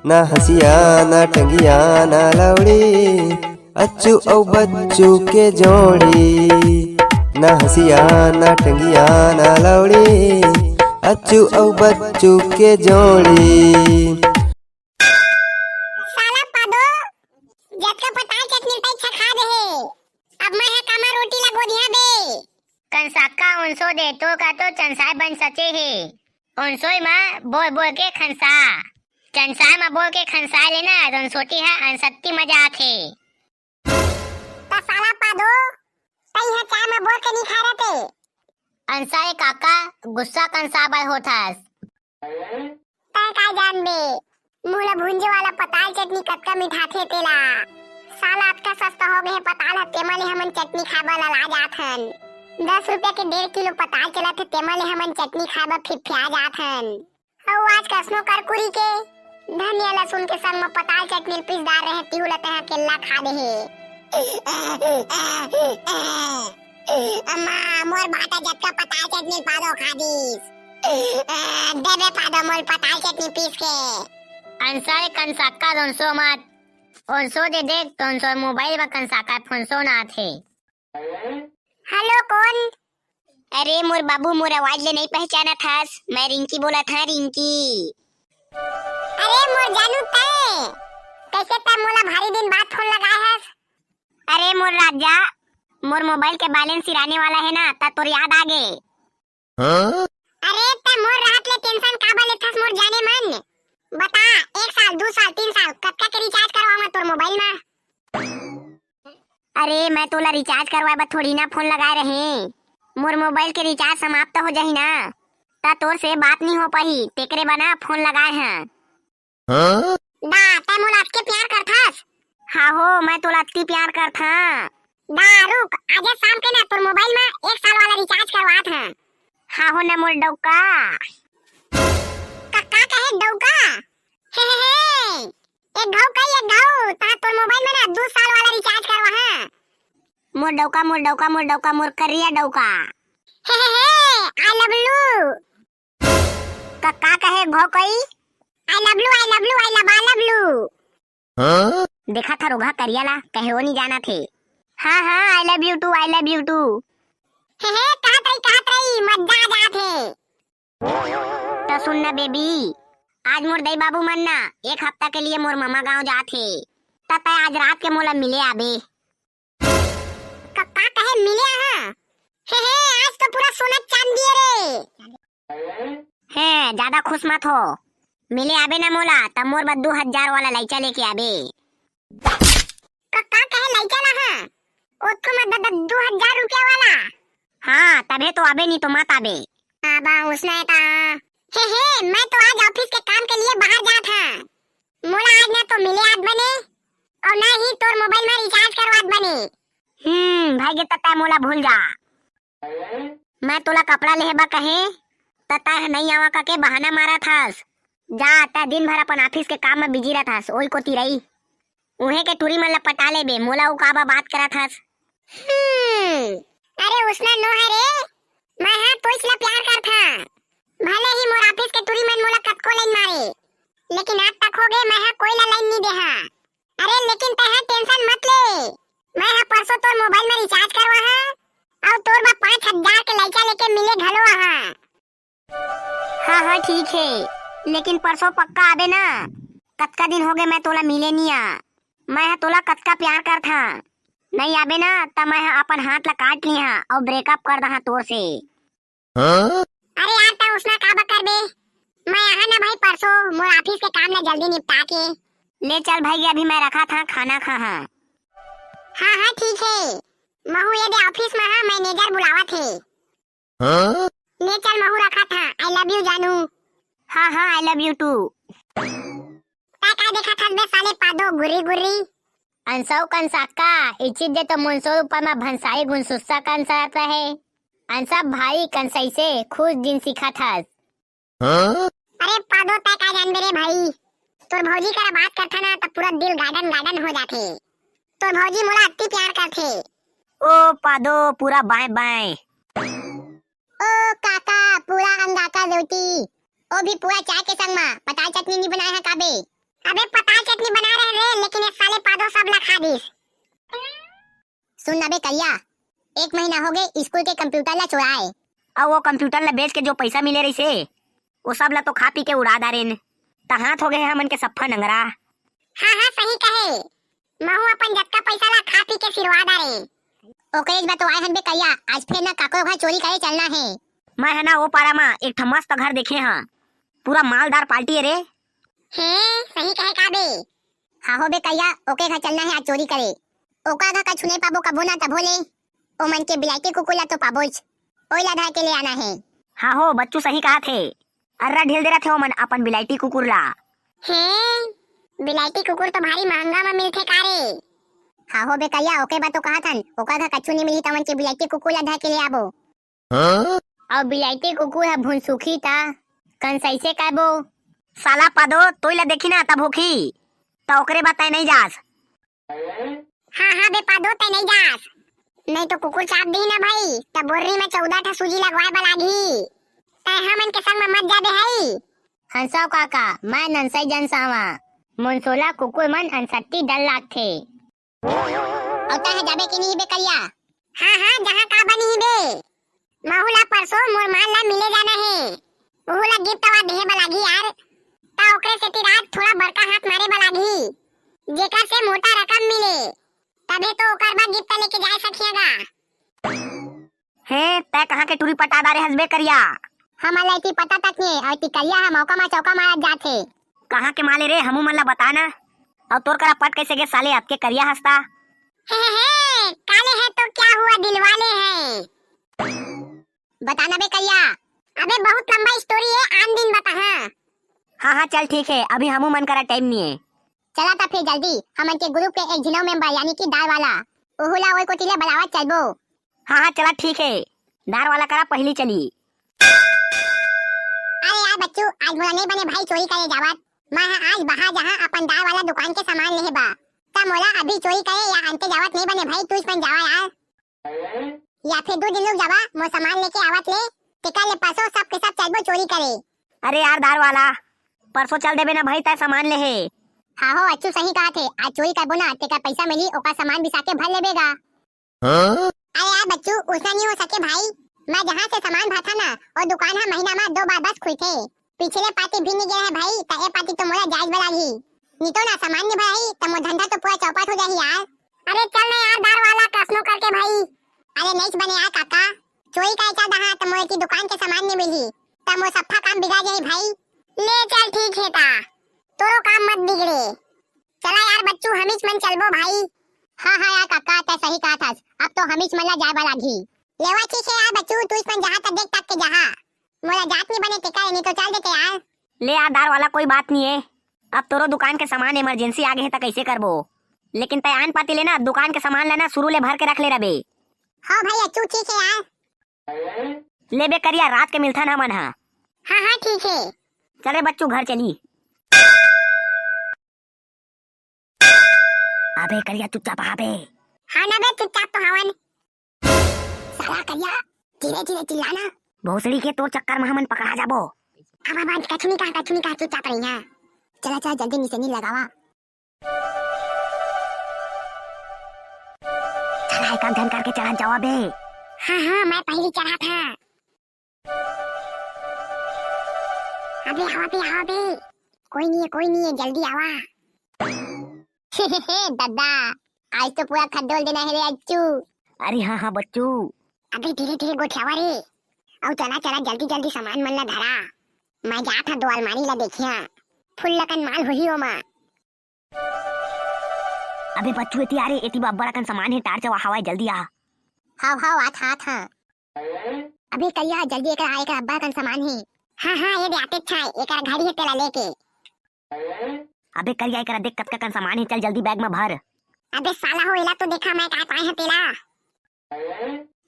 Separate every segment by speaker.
Speaker 1: ना हसिया ना टंगिया ना लवड़ी, अच्चू औ बच्चू के जोड़ी। ना हसिया ना टंगिया ना लवड़ी, अच्चू औ बच्चू के जोड़ी।
Speaker 2: साला पादो जतका पताल चटनी तई छखा दे हे। अब मैं है कामा रोटी ला गोदिया बे कंसाका उनसो दे तो का तो चंसाय बन सचे हे। उनसोई में बोल बोल के खंसा चंसाय में बोल के खंसाय लेना उनसोटी है अनसत्ती मजा आथे। ता साला पादो तई है चाय में बोल के नहीं खा रहते अंसाए काका गुस्सा कंसा बर होथस। तय का जान बे मुला भुंजे वाला पताल चटनी कतका मिठाथे तेला। साला अतका सस्ता हो गए पताल ह तेमा ले हमन चटनी खाबा ला ला जाथन। 10 रुपया के 1.5 किलो पताल चलत हे तेमा ले हमन चटनी खाबा फिफिया जाथन। अउ आज कसनो करकुरी के धनिया लहसुन के संग में पताल चटनी पीसदार रहे तिहु ल तह केला खा दे हे। अम्मा मोर भाटा जतका पताल चटनी पादो खा दीस। देबे पादो मोर पताल चटनी पीस के अंसाए कंसाका दोनसो मत ओनसो दे देख तोनसो मोबाइल में कंसाका फोनसो ना थे। हेलो कौन? अरे मोर बाबू मोर आवाज ले नहीं पहचाना थास मैं रिंकी बोला था रिंकी। अरे मोर जानू तय कैसे ता मोला भारी दिन बाद फोन लगाए हस? अरे मोर राजा मोर मोबाइल के बैलेंस सिराने वाला है ना ता तोर याद आ गए। अरे ता मोर रात ले टेंशन काबा ले थस मोर जाने मन बता 1 साल 2 साल 3 साल कतका के रिचार्ज करवाऊं तोर मोबाइल में? अरे मैं तोला रिचार्ज करवाए बा थोड़ी ना फोन लगाए रहे। मोर मोबाइल के रिचार्ज समाप्त हो जाही ना ता तोर से बात नहीं हो पाही तेकरे बना फोन लगाए हैं। दा ता मोला अतके प्यार करथस? हाँ हो मैं तोला अतकी प्यार करथा। दा रुक आज शाम के ना तोर मोबाइल में 1 साल वाला रिचार्ज करवात है। हाँ हो ना मोर डौका का कहे डौका हे एक घाव कई एक घाव ता तोर मोबाइल में ना 2 साल वाला रिचार्ज करवा है। मोर डौका मोर डौका मोर डौका मोर करिया डौका हे आई लव यू का कहे घाव कई I love you I love you I love you. देखा था रोगा करिया ला कहे वो नहीं जाना थे। हाँ हाँ आई लव यू टू हे कहत रही मजा जात है। तो सुन ना बेबी आज मोर दई बाबू मन ना 1 हफ्ता के लिए मोर मामा गांव जात हे तब आज रात के मोला मिले आबे। कक्का कहे मिले हा हे आज तो पूरा सोना चांदी रे। हे ज्यादा खुश मत हो मिले आबे ना मोला तब मोर बस 2000 वाला लइचा लेके आबे। कक्का कहे लइचा ला हा ओथो मत 2000 रुपया वाला। हाँ तबे तो आबे नहीं तो मत आबे। आबा उसने ता हे मैं तो आज ऑफिस के काम के लिए बाहर जा था मोला आज ना तो मिले आद बने और ना ही तोर मोबाइल में रिचार्ज करवात बने। भाई के तता मोला भूल जा मैं तोला कपड़ा लेहेबा कहे तता नहीं आवा का के बहाना मारा थास। जा ता दिन भर अपन ऑफिस के काम में बिजी रहथास ओई को तिरई उहे के टूरी मन ला पटा लेबे मोला उ काबा बात करा थास। अरे उसना नो है रे मैं हां तो इसला प्यार करथा भले ही मोर ऑफिस के टूरी मन मोला कतको लाइन मारे लेकिन आज तक हो गए मैं हा कोई ला लाइन नहीं देहा। अरे लेकिन तय टेंशन मत ले मैं हा परसों तोर मोबाइल में रिचार्ज करवा हा और तोर बा 5000 के लइका लेके मिले घलो हा। हाँ ठीक है लेकिन परसों पक्का आबे ना कतका दिन हो गए मैं तोला मिले नहीं आ मैं हा तोला कतका प्यार करथा नहीं आबे ना तब मैं अपन हाथ ला काट लिया और ब्रेकअप कर दहा तोर से। अरे यार ता उसना का कर बे मैं यहाँ ना भाई परसों मोर ऑफिस के काम ला जल्दी निपटा के ले चल भाई अभी मैं रखा था खाना खा। हाँ ठीक है महू ये दे ऑफिस में हाँ मैनेजर बुलावा थे। ले चल महू रखा था आई लव यू जानू। हाँ आई लव यू टू। का देखा था बे साले पादो गुरी गुरी अंसौ कंसाका इचित दे तो मुनसो ऊपर में भंसाई गुनसुस्सा कंसाता है अंसा भाई कंसाई से खुश दिन सीखा था। अरे पादो तय का जान मेरे भाई तोर भौजी करा बात करथा ना तो पूरा दिल गार्डन गार्डन हो जाथे। तोर भौजी मोला अति प्यार करथे। ओ पादो पूरा बाय बाय। ओ काका पूरा अंगाका देवती ओ भी पूरा चाय के संग में पताल चटनी नहीं बनाए है काबे। अबे लेकिन इस साले पादो सब ला खा दिस। सुन ना बे करिया, 1 महीना हो गए स्कूल के कंप्यूटर ला चुराए,
Speaker 3: और वो कंप्यूटर ला बेच के जो पैसा मिले रही से वो सब ला तो खा पी के उड़ा दारेन। तहात हो गए हमन के सफ्फा नंगरा।
Speaker 2: हाँ हाँ सही कहे, महू अपन जत्ता पैसा ला खा पी के सिरवा दारे। ओकरे इस बार तो आए हन बे करिया, आज फिर ना काको घर चोरी करे चलना है।
Speaker 3: मैं है ना वो पारा मा एक ठा मस्त घर देखे हाँ, पूरा मालदार पार्टी है रे।
Speaker 2: हैं सही कहे का बे। हाँ हो बे करिया, ओके घर चलना है आज चोरी करे। ओका घर का छुने पाबो कबो ना तबो ले, ओ मन के बिलाइते कुकुला तो पाबोच, ओइला धा के ले आना है।
Speaker 3: हाँ हो बच्चू सही कहा थे, अर्रा ढील दे रहा थे ओ मन अपन बिलाइती कुकुर ला।
Speaker 2: हैं बिलाइती कुकुर तो भारी महंगा में मिलथे का रे। हाँ हो बे करिया, ओके बात तो कहा थन, ओका घर कछु नहीं मिली तमन के बिलाइती कुकुला धा के ले आबो। और बिलाइती कुकुर है भुनसुखी ता कंसैसे काबो।
Speaker 3: साला पादो तोई ला देखी ना तब होखी तो ओकरे बताए नहीं जास।
Speaker 2: हाँ हाँ बे पादो ते नहीं जास, नहीं तो कुकुर चाप दी ना भाई, तब बोर्री में 14 ठा सूजी लगवाए बलागी। ते हमन के संग में मत जा बे हई। हंसाओ काका, मैं नंसई जनसावा, मुनसोला कुकुर मन अनसट्टी डर लागथे। औता है जाबे कि नहीं बे करिया? हाँ हाँ जहाँ का बनी ही बे, माहुला परसों मोर माल ला मिले जाना है, ओहुला गिफ्ट वा देहे बलागी यार, ता ओकरे सेती रात थोड़ा बड़का हाथ मारे बलागी, जेकर से मोटा रकम मिले, तबे तो ओकर बाद गिफ्ट लेके जा सकिएगा।
Speaker 3: हे तै कहाँ के टूरी पटा दारे हंसबे करिया?
Speaker 2: हमला इति पता तक नहीं, और ती करिया हम मौका मा चौका मारत जाथे।
Speaker 3: कहाँ के माले रे हमू मन ला बता ना, और तोर करा पट कैसे गे साले आपके करिया हंसता।
Speaker 2: हे काले है तो क्या हुआ दिलवाले हैं, बताना बे करिया। अबे बहुत लंबा स्टोरी है, आन दिन बता।
Speaker 3: हाँ हाँ चल ठीक है, अभी हमू मन करा टाइम नहीं है।
Speaker 2: चला था फिर जल्दी, हमन के ग्रुप के एक जिनो मेंबर यानी कि दार वाला ओहुला ओई कोटिले बलावा चलबो।
Speaker 3: हाँ हाँ चला ठीक है, दार वाला करा पहली चली।
Speaker 2: अरे यार बच्चू, आज मोला नहीं बने भाई चोरी करे जावत, मैं आज बाहर जहाँ अपन दार वाला दुकान के सामान लेहे बा, ता मोला अभी चोरी करे या अंते जावत नहीं बने भाई, तू इस पन जावा यार, या फिर 2 दिन रुक जावा, मो सामान लेके आवत ले, टिका ले परसों सब के सब चलबो चोरी करे।
Speaker 3: अरे यार दार वाला परसों चल देबे ना भाई, तय सामान ले है।
Speaker 2: हाँ हो अच्छू सही कहा थे, आज चोरी करबो ना तेका पैसा मिली, ओका सामान बिसा के भर लेबेगा। अरे यार बच्चू उसना नहीं हो सके भाई, मैं जहाँ से सामान भाथा ना और दुकान है महीना में 2 बार बस खुलथे, पिछले पार्टी भी नहीं गए है भाई, तो ए पार्टी तो मोला जायज बलागी, नहीं तो ना सामान नहीं भाई तो मो धंधा तो पूरा चौपट हो जाही यार। अरे चल ना यार दार वाला कसनो करके भाई। अरे नहीं बने यार काका, चोरी का इच्छा दहा तो मोए की दुकान के सामान नहीं मिली, तो मो सफा काम बिगाड़ जाही भाई। ले चल ठीक है ता, तोरो काम मत बिगड़े, चला यार बच्चू हमीच मन चलबो भाई। हाँ हाँ यार काका ते सही कहा था, अब तो हमीच मन ला जाय बलागी। लेवा ठीक है यार बच्चू, तू इस पन जहाँ तक देख तक के जहाँ, मोला जात नहीं बने टिका नहीं तो चल देते यार।
Speaker 3: ले यार दार वाला कोई बात नहीं है, अब तोरो दुकान के सामान इमरजेंसी आ गए है तो कैसे करबो, लेकिन तय आन पाती लेना दुकान के सामान लेना शुरू ले भर के रख ले रबे।
Speaker 2: हाँ भाई अच्छू ठीक है यार।
Speaker 3: ले बे करिया रात के मिलथन हमन हा।
Speaker 2: हाँ हाँ ठीक है।
Speaker 3: चले बच्चू घर चली। अबे करिया चुपचाप आबे।
Speaker 2: हाँ ना बे चुपचाप तो हवन। साला करिया धीरे धीरे चिल्लाना,
Speaker 3: भोसड़ी के तोर चक्कर में हमन पकड़ा जाबो।
Speaker 2: अब बात कछुनी का चुपचाप रहिया, चला चला जल्दी निशानी लगावा।
Speaker 3: चला एक धन करके चढ़ा जावा बे।
Speaker 2: हाँ हाँ मैं पहली चढ़ा था। अबे हवा बे, कोई नहीं है जल्दी आवा। दादा आज तो पूरा खड्डोल देना है रे अच्छू।
Speaker 3: अरे हाँ हाँ बच्चू,
Speaker 2: अबे धीरे धीरे गोठियावा रे, और चला चला जल्दी जल्दी सामान मन ला धरा, मैं जा था 2 अलमारी ला देखिया, फुल लकन माल होही ओमा।
Speaker 3: अबे बच्चू एती आ रे, एती बब्बड़ अकन सामान है, टार चवा हवा जल्दी आ।
Speaker 2: हाँ आता। अबे कलिया जल्दी एक अब्बा अकन सामान है। हाँ ये दे आते छाय, एक घड़ी है तेला लेके।
Speaker 3: अबे करिया एक देख कतका कन सामान है, चल जल्दी बैग में भर।
Speaker 2: अबे साला हो एला तो देखा मैं का पाए है तेला।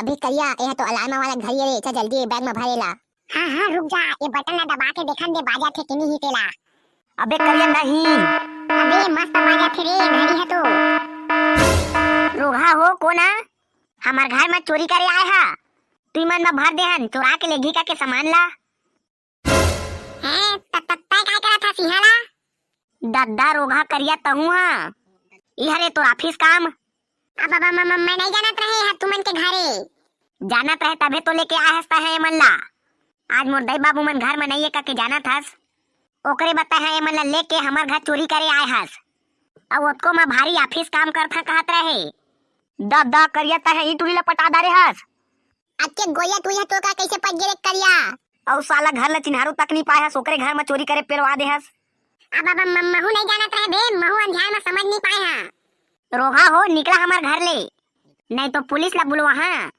Speaker 2: अबे कलिया यह तो अलार्म वाला घड़ी है रे, चल जल्दी बैग में भरेला। हाँ रुक जा, ये बटन ला दबा के देखन दे बाजा थे कि नहीं तेला।
Speaker 3: अबे करिया नहीं,
Speaker 2: अबे मस्त बाजा थे रे, घड़ी है तो।
Speaker 3: रोहा हो कोना, हमार घर में चोरी करे आए हा, तू मन में भर देहन चोरा के लेगी का के सामान ला।
Speaker 2: हैं तय काय करा था सिंहाला?
Speaker 3: दद्दा रोगा करिया तहु हा, इहरे तो ऑफिस काम।
Speaker 2: अब मैं नहीं जानत रहे हा तुमन के घरे।
Speaker 3: जानत रहे तबे तो लेके आए हस्ता है मन ला। आज मोर दई बाबू मन घर में नहीं है के जानत हस, ओकरे बता है मन ला लेके हमर घर चोरी करे आए हस। अब ओतको में भारी ऑफिस काम करथा कहत रहे। दा करिया है ई टूरी ला पटा दारे हस।
Speaker 2: अच्छे गोया तू यह तो का कैसे पट गेले करिया।
Speaker 3: और साला घर ला चिन्हारू तक नहीं पाए हस, ओकरे घर में चोरी करे पेलवा दे हस।
Speaker 2: अब महू नहीं जानत रहे बे, महू अंधार में समझ नहीं पाए हा।
Speaker 3: रोहा हो निकला हमार घर ले, नहीं तो पुलिस ला बुलवा। हाँ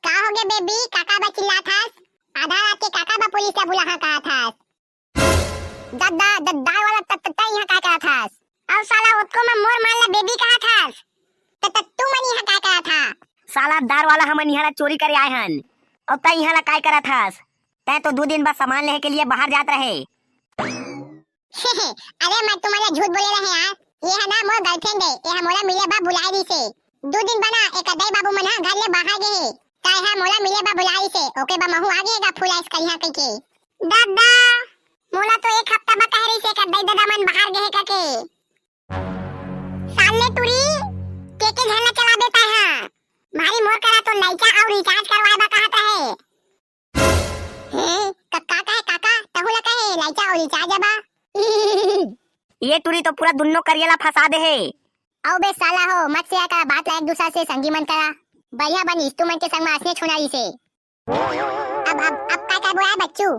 Speaker 2: का हो गए बेबी, काका बा चिल्लात हस। आधा रात के काका बा पुलिस ला बुला हा कहत हस। दद्दा वाला तत्ता यहां का कहत हस। और साला उसको मैं मोर मान ला बेबी कहत हस। तू मनी यहां का कहत था।
Speaker 3: साला दार वाला हमन यहाँ ला चोरी करे आए हन, और तय यहाँ ला काय करत हस। तय तो 2 दिन बाद सामान लेने के लिए बाहर जात रहे।
Speaker 2: अरे मैं तुम्हारे झूठ बोले रहे यार। ये है ना मोर गर्लफ्रेंड है, ये मोला मिले बा बुलाई दी से। 2 दिन बना एक दई बाबू मन घर ले बाहर गए, ताई है मोला मिले बा बुलाई से। ओके बा महू आ गएगा फुल आइस करिया कके। दादा मोला तो 1 हफ्ता बा कह रही से का दई दादा मन बाहर गए कके। साले तुरी के झलना चला देता है। मारी मोर करा तो लइका और रिचार्ज करवाए बा कहत है। काका तहुला कहे लइका और रिचार्ज बा।
Speaker 3: ये टूरी तो पूरा दुन्नो करियला फंसा दे है।
Speaker 2: आओ बे साला हो मत से का बात ला एक दूसरा से संगी मन करा। बढ़िया बनी इंस्ट्रूमेंट के संग में असने छुनाई से। अब का बोया बच्चू।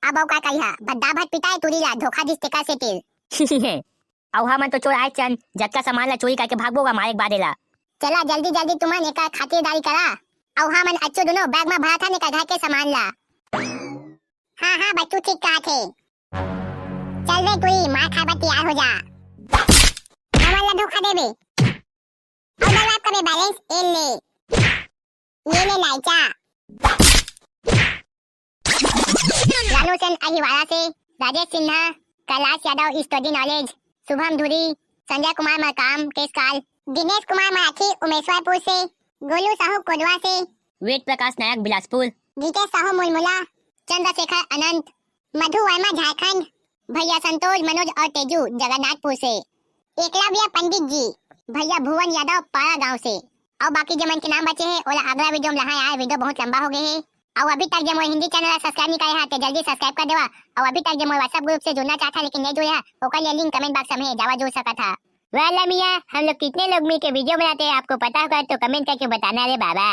Speaker 2: अब का कहिया बद्दा भट पिटाए तुरी ला धोखा दिस टेका से तेल।
Speaker 3: औ हमन तो चोर आए चन जटका सामान ला चोरी करके भागबोगा मारे एक बादेला।
Speaker 2: चला जल्दी तुमन एका खातिरदारी करा। औ हमन अच्छो दोनों बैग में भरा था ने घर के सामान ला। हां बच्चू ठीक कहा थे। चल रे तुई मार खाबा तैयार हो जा। हमन ला धोखा देबे और डलवा करे बैलेंस ले लाइचा। लालू सेन अहिवाड़ा से, राजेश सिन्हा, कैलाश यादव स्टडी नॉलेज, शुभम धुरी, संजय कुमार मरकाम केसकाल, दिनेश कुमार मराठी उमेशवरपुर से, गोलू साहू कोडवा से,
Speaker 3: वेद प्रकाश नायक बिलासपुर,
Speaker 2: गीतेश साहू मुलमुला, चंद्रशेखर अनंत, मधु वर्मा झारखंड, भैया संतोष मनोज और तेजू जगन्नाथपुर से, एकलव्य पंडित जी, भैया भुवन यादव पारा गांव से। और बाकी जमन के नाम बचे हैं ओला अगला वीडियो में लहा यार, वीडियो बहुत लंबा हो गए है। और अभी तक जब हिंदी चैनल सब्सक्राइब नहीं करे तो जल्दी सब्सक्राइब कर देवा। और अभी तक जब व्हाट्सएप ग्रुप से जुड़ना चाहता लेकिन नहीं जुड़ा ओकर लिए लिंक कमेंट बॉक्स में जावा जुड़ सका था। वेल मियां हम लोग कितने लोग मिलकर वीडियो बनाते हैं आपको पता होगा तो कमेंट करके बताना रे बाबा।